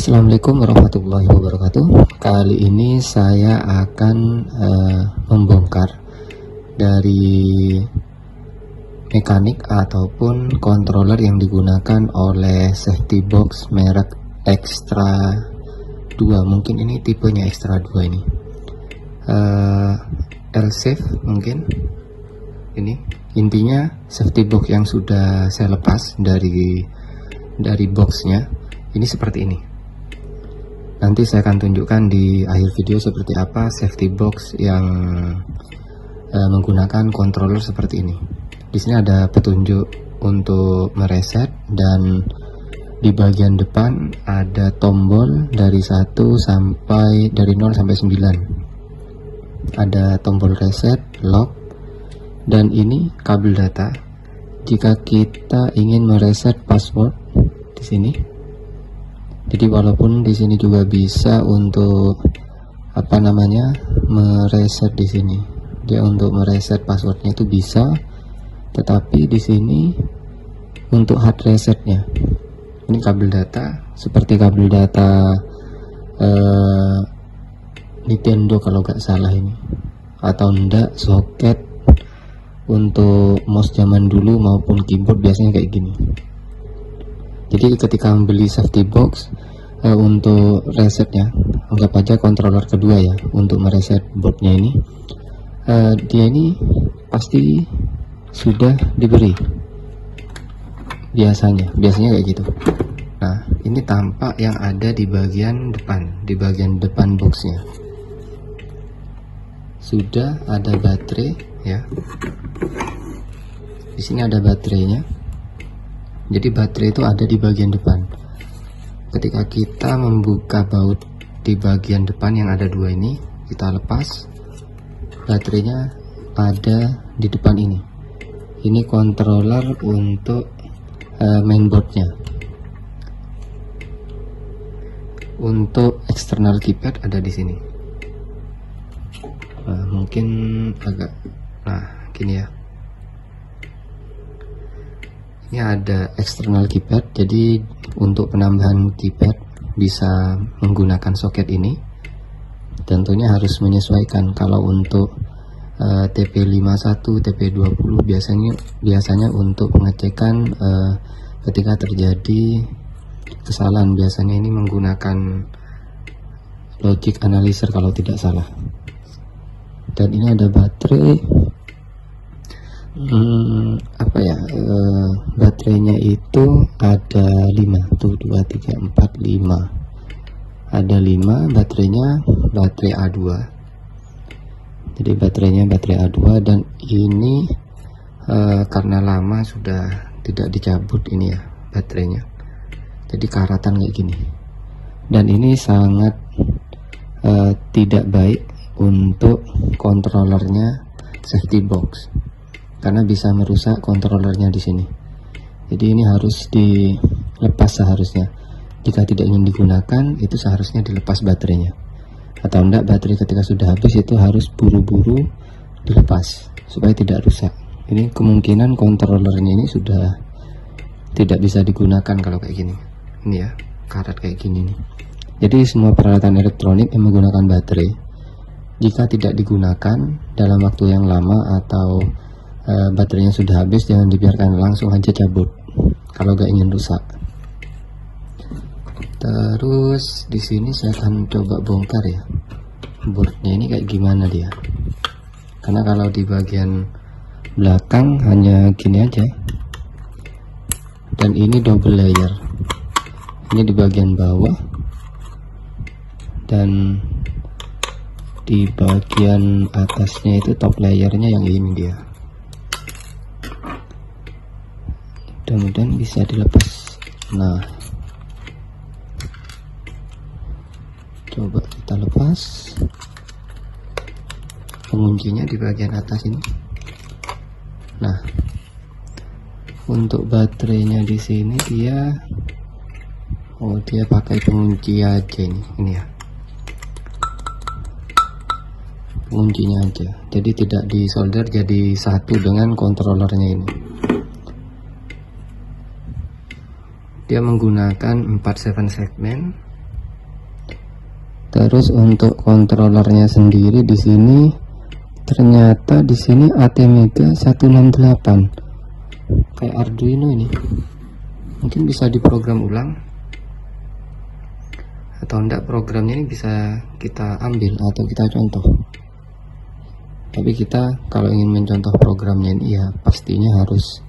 Assalamualaikum warahmatullahi wabarakatuh. Kali ini saya akan membongkar dari mekanik ataupun controller yang digunakan oleh safety box merek Extra 2. Mungkin ini tipenya Extra 2 ini. L-Safe mungkin. Ini intinya safety box yang sudah saya lepas dari boxnya. Ini seperti ini. Nanti saya akan tunjukkan di akhir video seperti apa safety box yang menggunakan controller seperti ini. Di sini ada petunjuk untuk mereset, dan di bagian depan ada tombol dari 0 sampai 9. Ada tombol reset, lock, dan ini kabel data. Jika kita ingin mereset password di sini. Jadi walaupun di sini juga bisa untuk mereset di sini. Dia untuk mereset passwordnya itu bisa, tetapi di sini untuk hard resetnya. Ini kabel data seperti kabel data Nintendo kalau nggak salah ini, atau enggak soket untuk mouse zaman dulu maupun keyboard biasanya kayak gini. Jadi ketika membeli safety box untuk resetnya, anggap aja controller kedua ya, untuk mereset boardnya ini, dia ini pasti sudah diberi biasanya kayak gitu. Nah, ini tampak yang ada di bagian depan boxnya sudah ada baterai ya. Di sini ada baterainya. Jadi baterai itu ada di bagian depan. Ketika kita membuka baut di bagian depan yang ada dua ini, kita lepas, baterainya ada di depan ini. Ini controller untuk mainboardnya. Untuk external keypad ada di sini. Nah, mungkin agak gini ya. Ini ada external keypad, jadi untuk penambahan keypad bisa menggunakan soket ini. Tentunya harus menyesuaikan. Kalau untuk TP51, TP20 biasanya untuk pengecekan ketika terjadi kesalahan, biasanya ini menggunakan logic analyzer kalau tidak salah. Dan ini ada baterai. Baterainya itu ada 5 tuh, 2, 3, 4, 5. Ada 5 baterainya, baterai A2. Jadi baterainya baterai A2, dan ini karena lama sudah tidak dicabut ini ya baterainya. Jadi karatan kayak gini. Dan ini sangat tidak baik untuk controllernya safety box, karena bisa merusak controllernya di sini. Jadi ini harus dilepas seharusnya. Jika tidak ingin digunakan, itu seharusnya dilepas baterainya. Atau enggak, baterai ketika sudah habis itu harus buru-buru dilepas supaya tidak rusak. Ini kemungkinan controllernya ini sudah tidak bisa digunakan kalau kayak gini. Ini ya, karat kayak gini nih. Jadi semua peralatan elektronik yang menggunakan baterai, jika tidak digunakan dalam waktu yang lama atau baterainya sudah habis, jangan dibiarkan, langsung aja cabut kalau gak ingin rusak. Terus di sini saya akan coba bongkar ya boardnya ini kayak gimana dia, karena kalau di bagian belakang hanya gini aja, dan ini double layer. Ini di bagian bawah, dan di bagian atasnya itu top layernya yang ini dia. Mudah-mudahan bisa dilepas. Nah, coba kita lepas penguncinya di bagian atas ini. Nah, untuk baterainya di sini dia pakai pengunci aja ini ya, penguncinya aja, jadi tidak disolder jadi satu dengan controllernya ini. Dia menggunakan 4 7 segmen Terus untuk kontrolernya sendiri di sini ternyata di sini ATmega 168 kayak Arduino ini. Mungkin bisa diprogram ulang atau enggak, programnya ini bisa kita ambil atau kita contoh. Tapi kita kalau ingin mencontoh programnya ini ya pastinya harus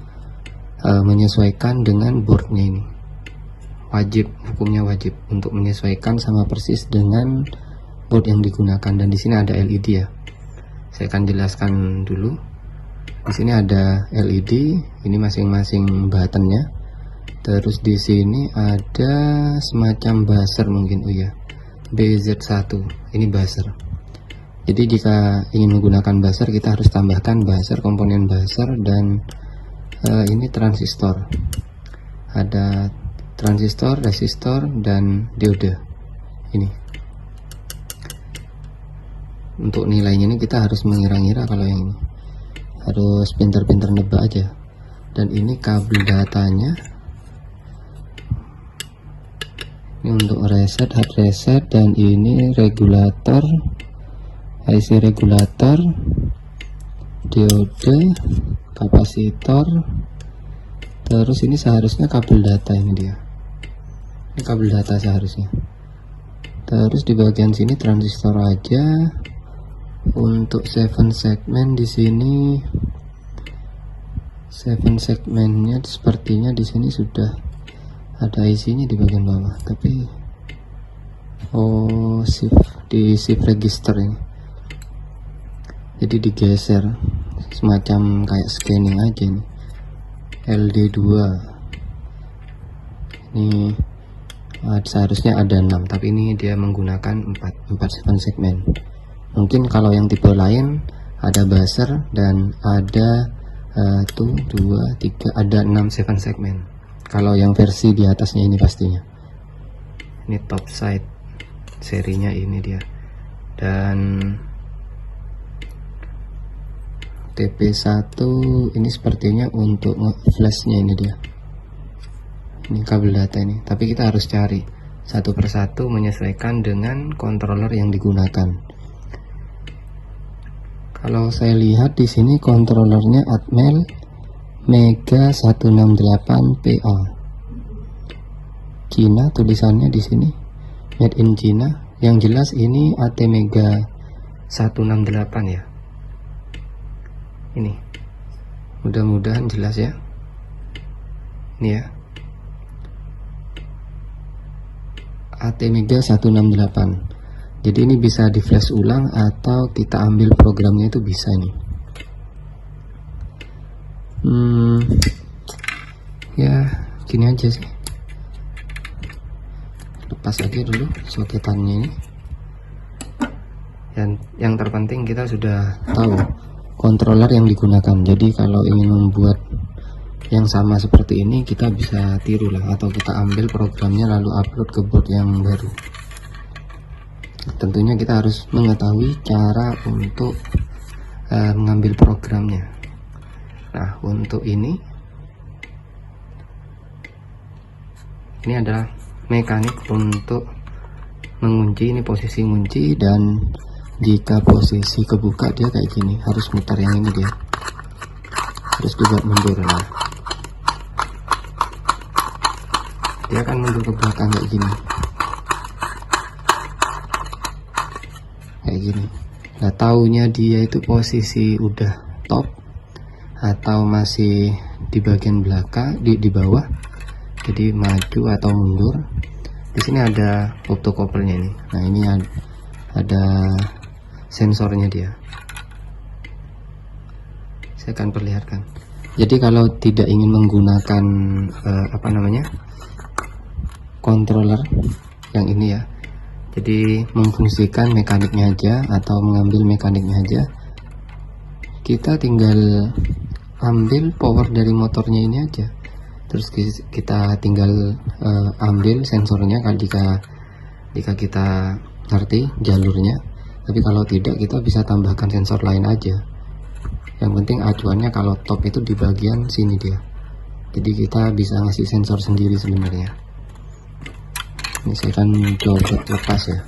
menyesuaikan dengan boardnya ini. Wajib, hukumnya wajib untuk menyesuaikan sama persis dengan board yang digunakan. Dan di sini ada LED ya. Saya akan jelaskan dulu. Di sini ada LED, ini masing-masing buttonnya. Terus di sini ada semacam buzzer mungkin, oh ya, BZ1, ini buzzer. Jadi jika ingin menggunakan buzzer kita harus tambahkan buzzer, komponen buzzer, dan ini transistor. Ada transistor, resistor, dan diode. Ini untuk nilainya ini kita harus mengira-ngira, kalau yang ini harus pintar-pintar nebak aja. Dan ini kabel datanya, ini untuk reset, hard reset, dan ini regulator, IC regulator, diode, kapasitor. Terus ini seharusnya kabel data, ini dia, ini kabel data seharusnya. Terus di bagian sini transistor aja. Untuk 7 segmen di sini, 7 segmennya sepertinya di sini sudah ada IC-nya di bagian bawah, tapi di shift register ini, jadi digeser semacam kayak scanning aja nih. LD2 ini seharusnya ada 6, tapi ini dia menggunakan 4 7 segmen. Mungkin kalau yang tipe lain ada buzzer dan ada 1, 2, 3, ada 6 7 segmen. Kalau yang versi di atasnya ini pastinya. Ini top side serinya ini dia. Dan TP1 ini sepertinya untuk flashnya, ini dia. Ini kabel data ini. Tapi kita harus cari satu persatu menyesuaikan dengan controller yang digunakan. Kalau saya lihat di sini kontrolernya Atmel Mega 168PA Cina, tulisannya di sini made in China. Yang jelas ini ATmega 168 ya. Ini mudah-mudahan jelas ya. Ini ya, ATmega 168. Jadi ini bisa di flash ulang atau kita ambil programnya, itu bisa nih. Ya gini aja sih, lepas aja dulu soketannya ini. Dan yang terpenting kita sudah tahu controller yang digunakan. Jadi kalau ingin membuat yang sama seperti ini kita bisa tiru lah, atau kita ambil programnya lalu upload ke board yang baru. Tentunya kita harus mengetahui cara untuk mengambil programnya. Nah untuk ini adalah mekanik untuk mengunci. Ini posisi kunci, dan jika posisi kebuka dia kayak gini, harus mutar yang ini dia, harus dibuat mundur. Nah dia akan mundur ke belakang kayak gini, kayak gini. Nah taunya dia itu posisi udah top atau masih di bagian belakang, di bawah, jadi maju atau mundur. Di sini ada optocouplenya ini. Nah ini ada sensornya dia, saya akan perlihatkan. Jadi kalau tidak ingin menggunakan controller yang ini ya, jadi memfungsikan mekaniknya aja atau mengambil mekaniknya aja, kita tinggal ambil power dari motornya ini aja, terus kita tinggal ambil sensornya kan, jika kita ngerti jalurnya. Tapi kalau tidak, kita bisa tambahkan sensor lain aja. Yang penting acuannya kalau top itu di bagian sini dia, jadi kita bisa ngasih sensor sendiri sebenarnya. Ini saya akan coba lepas ya.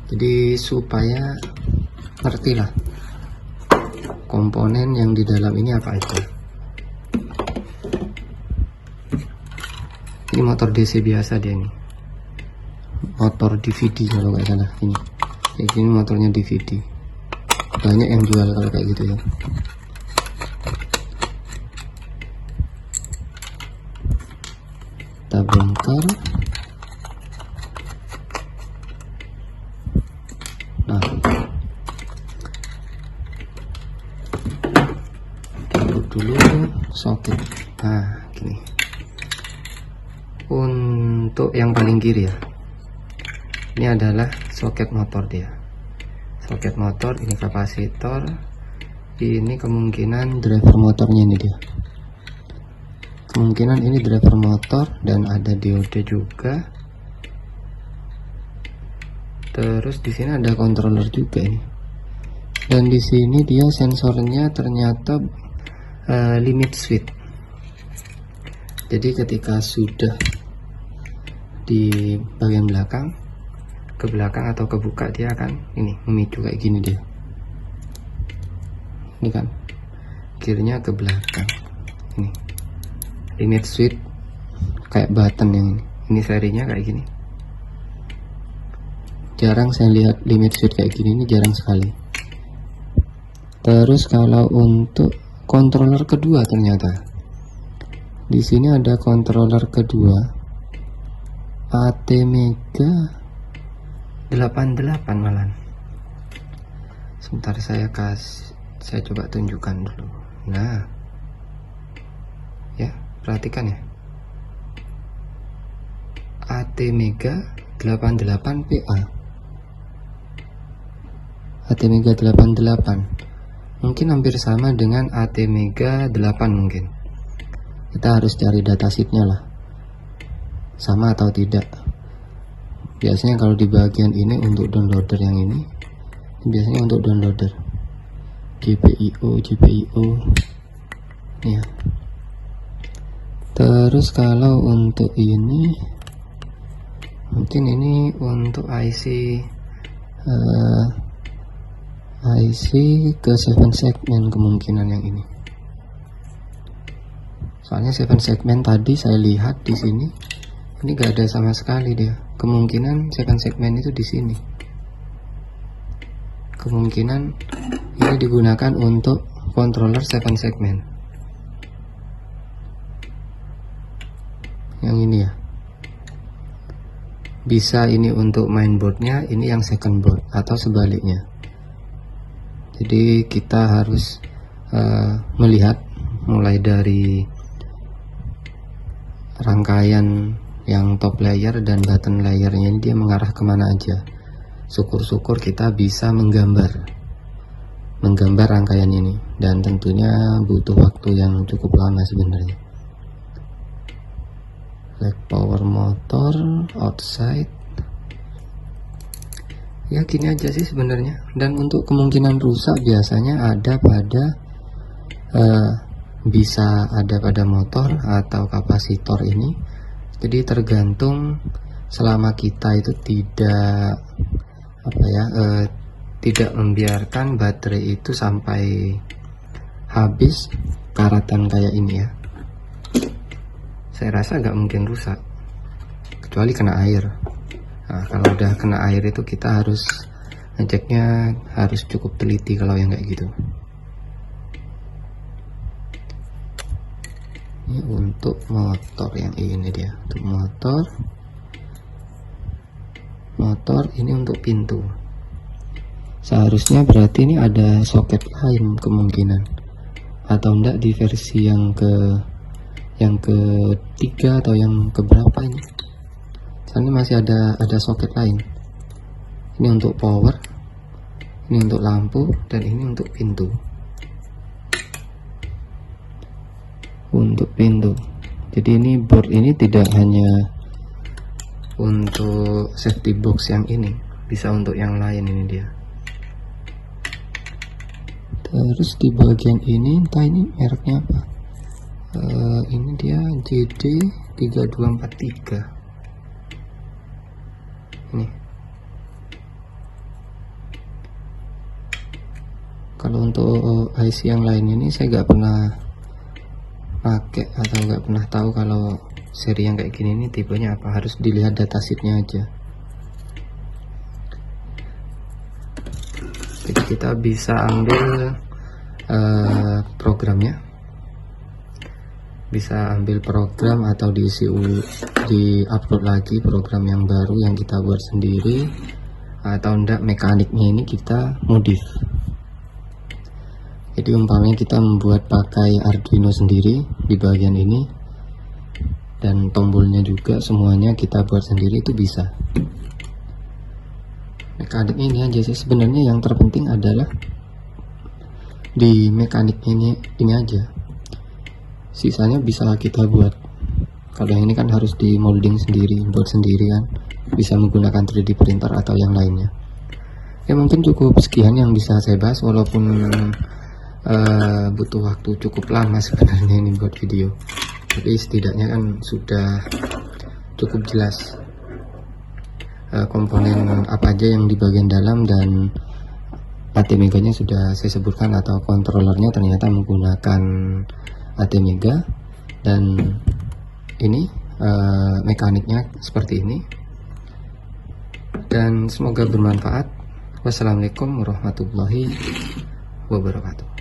Jadi supaya ngerti lah komponen yang di dalam ini apa aja. Ini motor DC biasa dia, ini motor DVD kalau nggak salah. Ini motornya DVD, banyak yang jual kalau kayak gitu ya. Kita bongkar. Nah, taruh dulu soket. Nah, gini. Untuk yang paling kiri ya, ini adalah soket motor dia. Soket motor, ini kapasitor, ini kemungkinan driver motornya, ini dia. Kemungkinan ini driver motor dan ada diode juga. Terus di sini ada controller juga ini. Dan di sini dia sensornya ternyata limit switch. Jadi ketika sudah di bagian belakang, ke belakang atau kebuka, dia akan ini memicu kayak gini dia. Ini kan gearnya ke belakang. Ini limit switch kayak button yang ini serinya kayak gini. Jarang saya lihat limit switch kayak gini, ini jarang sekali. Terus kalau untuk controller kedua, ternyata di sini ada controller kedua ATmega 88 malah. Sebentar saya coba tunjukkan dulu. Nah, ya perhatikan ya, ATmega 88PA, ATmega 88 mungkin hampir sama dengan ATmega 8 mungkin. Kita harus cari datasheetnya lah, sama atau tidak. Biasanya kalau di bagian ini untuk downloader, yang ini biasanya untuk downloader GPIO ya. Terus kalau untuk ini mungkin ini untuk IC ke 7 segmen, kemungkinan yang ini. Soalnya 7 segmen tadi saya lihat di sini, ini gak ada sama sekali dia. Kemungkinan 7 segmen itu di sini. Kemungkinan ini digunakan untuk controller 7 segmen. Yang ini ya. Bisa ini untuk mainboardnya, ini yang second board, atau sebaliknya. Jadi kita harus melihat mulai dari rangkaian yang top layer dan bottom layernya, ini dia mengarah kemana aja. Syukur-syukur kita bisa menggambar rangkaian ini, dan tentunya butuh waktu yang cukup lama sebenarnya. Leg power motor outside, ya gini aja sih sebenarnya. Dan untuk kemungkinan rusak biasanya ada pada bisa ada pada motor atau kapasitor ini. Jadi tergantung, selama kita itu tidak tidak membiarkan baterai itu sampai habis karatan kayak ini ya, saya rasa nggak mungkin rusak kecuali kena air. Nah, kalau udah kena air itu kita harus ngeceknya harus cukup teliti kalau yang kayak gitu. Ini untuk motor yang ini dia, untuk motor ini untuk pintu. Seharusnya berarti ini ada soket lain kemungkinan, atau enggak di versi yang ketiga atau yang keberapa ini. Soalnya masih ada soket lain. Ini untuk power, ini untuk lampu, dan ini untuk pintu. Untuk pintu. Jadi ini board ini tidak hanya untuk safety box yang ini, bisa untuk yang lain ini dia. Terus di bagian ini entah ini mereknya apa. Ini dia JD3243. Ini Kalau untuk IC yang lain ini saya nggak pernah pakai atau nggak pernah tahu kalau seri yang kayak gini ini tipenya apa, harus dilihat datasheetnya aja. Jadi kita bisa ambil programnya, bisa ambil program atau di upload lagi program yang baru yang kita buat sendiri, atau enggak mekaniknya ini kita modif. Jadi umpamanya kita membuat pakai Arduino sendiri di bagian ini, dan tombolnya juga semuanya kita buat sendiri, itu bisa. Mekaniknya ini aja sih sebenarnya, yang terpenting adalah di mekaniknya ini aja, sisanya bisa kita buat. Kalau yang ini kan harus di molding sendiri, buat sendiri kan, bisa menggunakan 3D printer atau yang lainnya. Ya mungkin cukup sekian yang bisa saya bahas, walaupun butuh waktu cukup lama sebenarnya ini buat video, tapi setidaknya kan sudah cukup jelas komponen apa aja yang di bagian dalam, dan ATmega nya sudah saya sebutkan, atau kontrolernya ternyata menggunakan ATmega, dan ini mekaniknya seperti ini. Dan semoga bermanfaat. Wassalamualaikum warahmatullahi wabarakatuh.